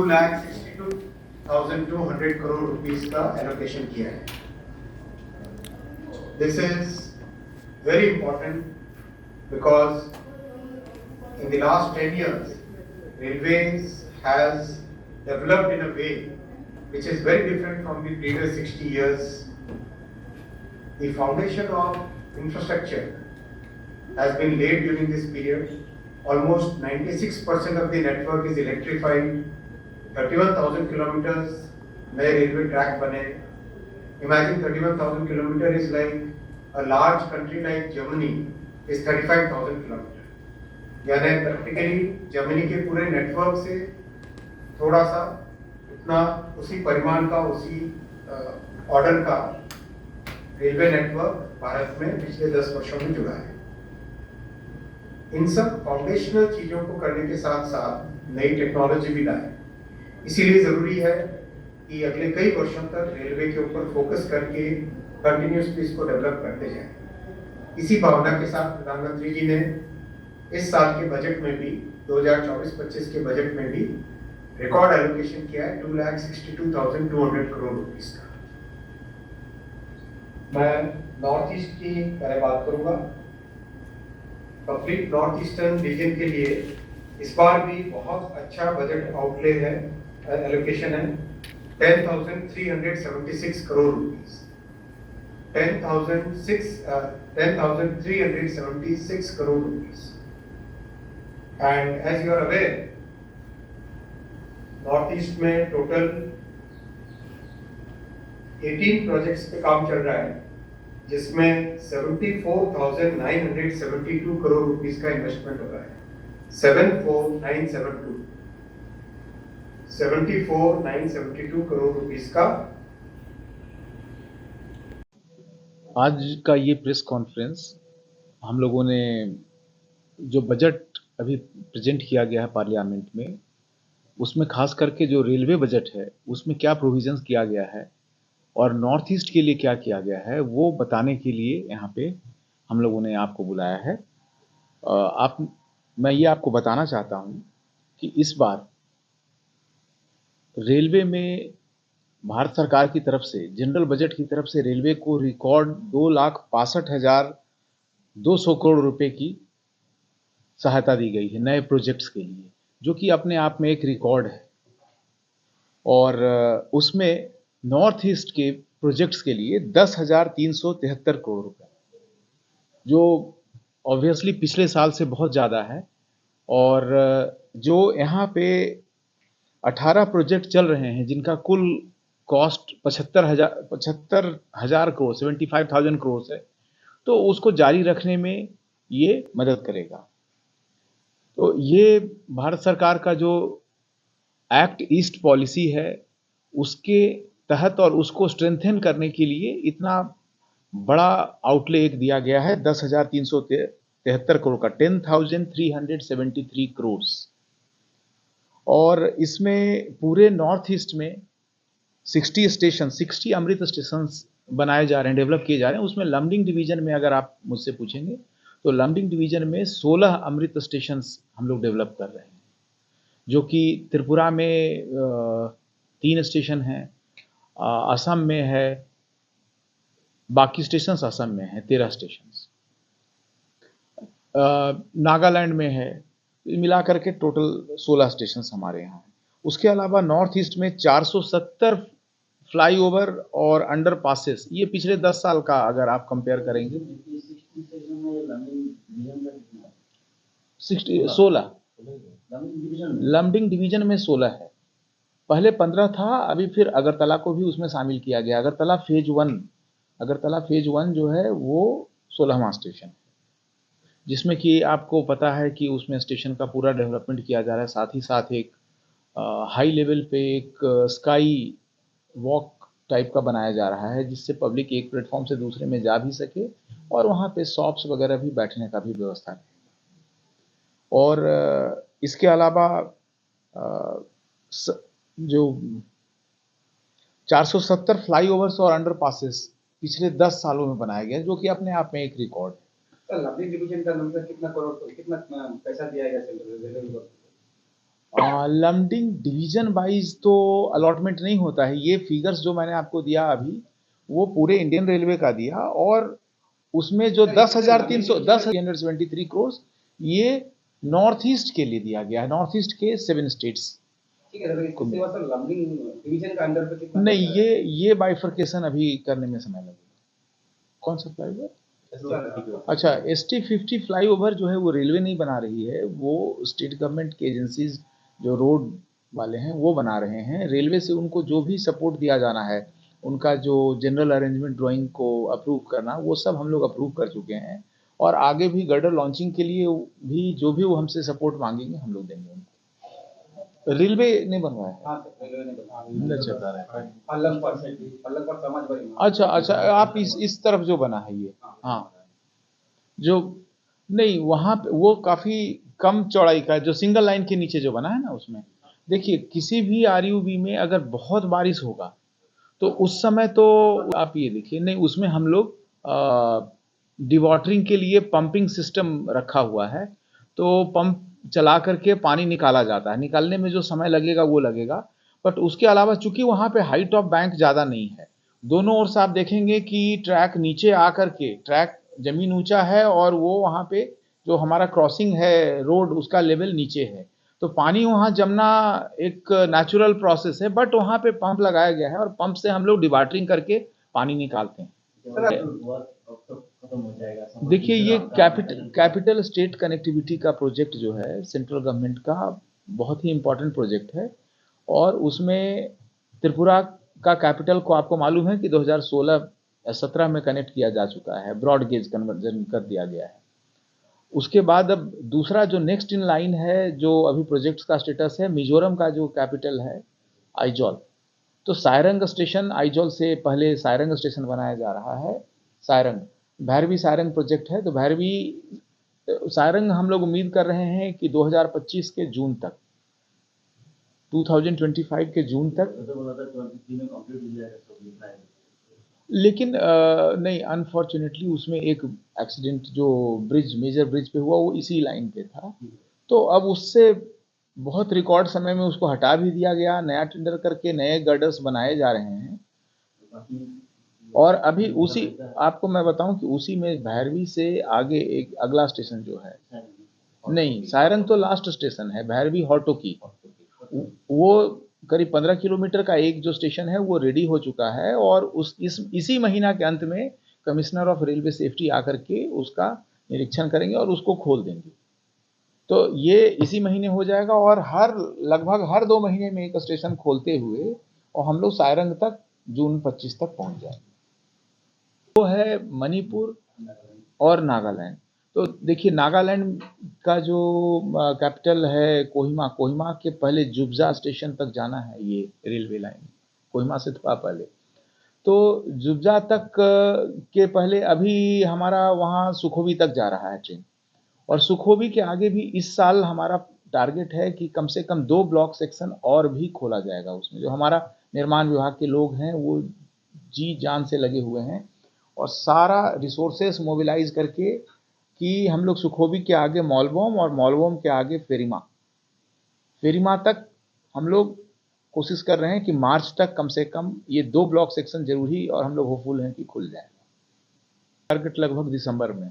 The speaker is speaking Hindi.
2,62,200 करोड़ रुपीस का एलोकेशन किया है. This is very important because in the last 10 years, Railways has developed in a way which is very different from the previous 60 years. The foundation of infrastructure has been laid during this period. Almost 96% of the network is electrified. 31,000 kilometers नए रेलवे ट्रैक बने. Imagine 31,000 kilometers is like a large country like Germany is 35,000 kilometers. यानी प्रैक्टिकली जर्मनी के पूरे नेटवर्क से थोड़ा सा उतना उसी परिमाण का उसी ऑर्डर का रेलवे नेटवर्क भारत में पिछले 10 वर्षों में जुड़ा है. इन सब फाउंडेशनल चीजों को करने के साथ साथ नई टेक्नोलॉजी भी लाए. इसीलिए जरूरी है कि अगले कई वर्षों तक रेलवे के ऊपर फोकस करके कंटिन्यूसली इसको डेवलप करते जाएं. इसी भावना के साथ प्रधानमंत्री जी ने इस साल के बजट में भी 2024-25 के बजट में भी रिकॉर्ड एलोकेशन किया है 2,62,200 करोड़ रुपीस का. मैं नॉर्थ ईस्ट की पहले बात करूंगा. कंप्लीट नॉर्थ ईस्टर्न रीजन के लिए इस बार भी बहुत अच्छा बजट आउटले है, एलोकेशन है 10,376 crore rupees. 10,376 crore rupees. And as you are aware, north east में टोटल 18 प्रोजेक्ट्स पे काम चल रहा है, जिसमें 74,972 करोड़ रुपीस का इन्वेस्टमेंट हो रहा है. 74,972 करोड़ रुपीस का. आज का ये प्रेस कॉन्फ्रेंस हम लोगों ने जो बजट अभी प्रेजेंट किया गया है पार्लियामेंट में, उसमें खास करके जो रेलवे बजट है उसमें क्या प्रोविजंस किया गया है और नॉर्थ ईस्ट के लिए क्या किया गया है वो बताने के लिए यहाँ पे हम लोगों ने आपको बुलाया है. मैं ये आपको बताना चाहता हूँ कि इस बार रेलवे में भारत सरकार की तरफ से जनरल बजट की तरफ से रेलवे को रिकॉर्ड 2,62,200 करोड़ रुपए की सहायता दी गई है नए प्रोजेक्ट्स के लिए, जो कि अपने आप में एक रिकॉर्ड है. और उसमें नॉर्थ ईस्ट के प्रोजेक्ट्स के लिए 10,373 करोड़ रुपए, जो ऑब्वियसली पिछले साल से बहुत ज़्यादा है. और जो यहाँ पे 18 प्रोजेक्ट चल रहे हैं जिनका कुल कॉस्ट 75,000 करोड़ 75,000 करोड़ है, तो उसको जारी रखने में ये मदद करेगा. तो ये भारत सरकार का जो एक्ट ईस्ट पॉलिसी है उसके तहत और उसको स्ट्रेंथन करने के लिए इतना बड़ा आउटले एक दिया गया है 10,373 करोड़ का, 10,373 करोड़. और इसमें पूरे नॉर्थ ईस्ट में 60 अमृत स्टेशन बनाए जा रहे हैं, डेवलप किए जा रहे हैं. उसमें लमडिंग डिवीजन में अगर आप मुझसे पूछेंगे तो लमडिंग डिवीजन में 16 अमृत स्टेशन हम लोग डेवलप कर रहे हैं, जो कि त्रिपुरा में 3 स्टेशन हैं, असम में है, बाकी स्टेशन असम में है 13 स्टेशन, नागालैंड में है. मिला करके टोटल 16 स्टेशन हमारे यहाँ हैं. उसके अलावा नॉर्थ ईस्ट में 470 फ्लाईओवर और अंडर पासेस, ये पिछले 10 साल का अगर आप कंपेयर करेंगे 16 लमडिंग डिवीजन में 16 है. पहले 15 था, अभी फिर अगरतला को भी उसमें शामिल किया गया. अगरतला फेज 1 जो है वो 16वां स्टेशन है, जिसमें कि आपको पता है कि उसमें स्टेशन का पूरा डेवलपमेंट किया जा रहा है. साथ ही साथ एक हाई लेवल पे एक स्काई वॉक टाइप का बनाया जा रहा है, जिससे पब्लिक एक प्लेटफॉर्म से दूसरे में जा भी सके और वहाँ पे शॉप्स वगैरह भी बैठने का भी व्यवस्था है. और इसके अलावा जो 470 फ्लाईओवर्स और अंडर पासेस पिछले 10 सालों में बनाया गया, जो कि अपने आप में एक रिकॉर्ड है. लमडिंग डिवीजन का नंबर कितना करोड़, कितना पैसा दिया गया सेंट्रल रेलवे को? लमडिंग डिवीजन वाइज तो अलॉटमेंट नहीं होता है। ये फिगर्स जो मैंने आपको दिया अभी, वो पूरे इंडियन रेलवे का दिया, और उसमें जो 10,373 करोड़ ये नॉर्थ ईस्ट के लिए दिया गया है, नॉर्थ ईस्ट के 7 स्टेट्स। ठीक है सर, इसके बाद सर लंबिंग डिवीजन का अंडर पे कितना नहीं, ये बाइफर्केशन अभी करने में समय लगेगा। कौन सा फ्लाईओवर? अच्छा, ST50 फ्लाईओवर जो है वो रेलवे नहीं बना रही है, वो स्टेट गवर्नमेंट की एजेंसीज जो रोड वाले हैं वो बना रहे हैं। रेलवे से उनको जो भी सपोर्ट दिया जाना है, उनका जो जनरल अरेंजमेंट ड्राइंग को अप्रूव करना, वो सब हम लोग अप्रूव कर चुके हैं, और आगे भी गर्डर लॉन्चिंग के लिए भी जो भी वो हमसे सपोर्ट मांगेंगे हम लोग देंगे उनको। रेलवे ने बनवाया है। हाँ सर, रेलवे ने बताया अच्छा पल्लम पर समाज भरी अच्छा अच्छा, आप इस तरफ जो बना है ये, हाँ, जो नहीं वहाँ पे वो काफी कम चौड़ाई का है, जो सिंगल लाइन के नीचे जो बना है ना, उसमें देखिए किसी भी RUB में अगर बहुत बारिश होगा तो उस समय तो आप ये देखिए, नहीं उसमें हम लोग डिवॉटरिंग के लिए पंपिंग सिस्टम रखा हुआ है, तो पंप चला करके पानी निकाला जाता है। निकालने में जो समय लगेगा वो लगेगा, बट उसके अलावा चूंकि वहाँ पे हाइट ऑफ बैंक ज़्यादा नहीं है, दोनों ओर से आप देखेंगे कि ट्रैक नीचे आकर के, ट्रैक जमीन ऊंचा है और वो वहाँ पे जो हमारा क्रॉसिंग है रोड, उसका लेवल नीचे है, तो पानी वहाँ जमना एक नेचुरल प्रोसेस है, बट वहाँ पे पंप लगाया गया है और पंप से हम लोग डिवाटरिंग करके पानी निकालते हैं। देखिए ये कैपिटल स्टेट कनेक्टिविटी का प्रोजेक्ट जो है सेंट्रल गवर्नमेंट का बहुत ही इम्पोर्टेंट प्रोजेक्ट है, और उसमें त्रिपुरा का कैपिटल को आपको मालूम है कि 2016 या 17 में कनेक्ट किया जा चुका है, ब्रॉड गेज कन्वर्जन कर दिया गया है। उसके बाद अब दूसरा जो नेक्स्ट इन लाइन है, जो अभी प्रोजेक्ट्स का स्टेटस है, मिजोरम का जो कैपिटल है आइजॉल, तो सायरंग स्टेशन, आइजॉल से पहले सायरंग स्टेशन बनाया जा रहा है। सायरंग भैरवी सायरंग प्रोजेक्ट है, तो भैरवी सायरंग हम लोग उम्मीद कर रहे हैं कि 2025 के जून तक, 2025 के जून तक, लेकिन नहीं, अनफॉर्चुनेटली उसमें एक एक्सीडेंट जो ब्रिज, मेजर ब्रिज पे हुआ, वो इसी लाइन पे था, तो अब उससे बहुत रिकॉर्ड समय में उसको हटा भी दिया गया, नया टेंडर करके नए गर्डर्स बनाए जा रहे हैं। और अभी उसी, आपको मैं बताऊं कि उसी में भैरवी से आगे एक अगला स्टेशन जो है, नहीं सायरंग तो लास्ट स्टेशन है, भैरवी हॉटो की, वो करीब 15 किलोमीटर का एक जो स्टेशन है वो रेडी हो चुका है, और इसी महीना के अंत में कमिश्नर ऑफ रेलवे सेफ्टी आकर के उसका निरीक्षण करेंगे और उसको खोल देंगे। तो ये इसी महीने हो जाएगा, और लगभग हर 2 महीने में एक स्टेशन खोलते हुए और हम लोग सायरंग तक जून 25 तक पहुंच जाएंगे। वो है मणिपुर और नागालैंड। तो देखिए नागालैंड का जो कैपिटल है कोहिमा, कोहिमा के पहले जुब्जा स्टेशन तक जाना है ये रेलवे लाइन, कोहिमा से थोड़ा पहले, तो जुब्जा तक के पहले अभी हमारा वहाँ सुखोवी तक जा रहा है ट्रेन, और सुखोवी के आगे भी इस साल हमारा टारगेट है कि कम से कम 2 ब्लॉक सेक्शन और भी खोला जाएगा। उसमें जो हमारा निर्माण विभाग के लोग हैं वो जी जान से लगे हुए हैं, और सारा रिसोर्सेस मोबिलाइज करके कि हम लोग सुखोवी के आगे मॉलबोम और मॉलबोम के आगे फेरीमा तक हम लोग कोशिश कर रहे हैं कि मार्च तक कम से कम ये 2 ब्लॉक सेक्शन जरूरी, और हम लोग होपफुल हैं कि खुल जाए। टारगेट लगभग दिसंबर में।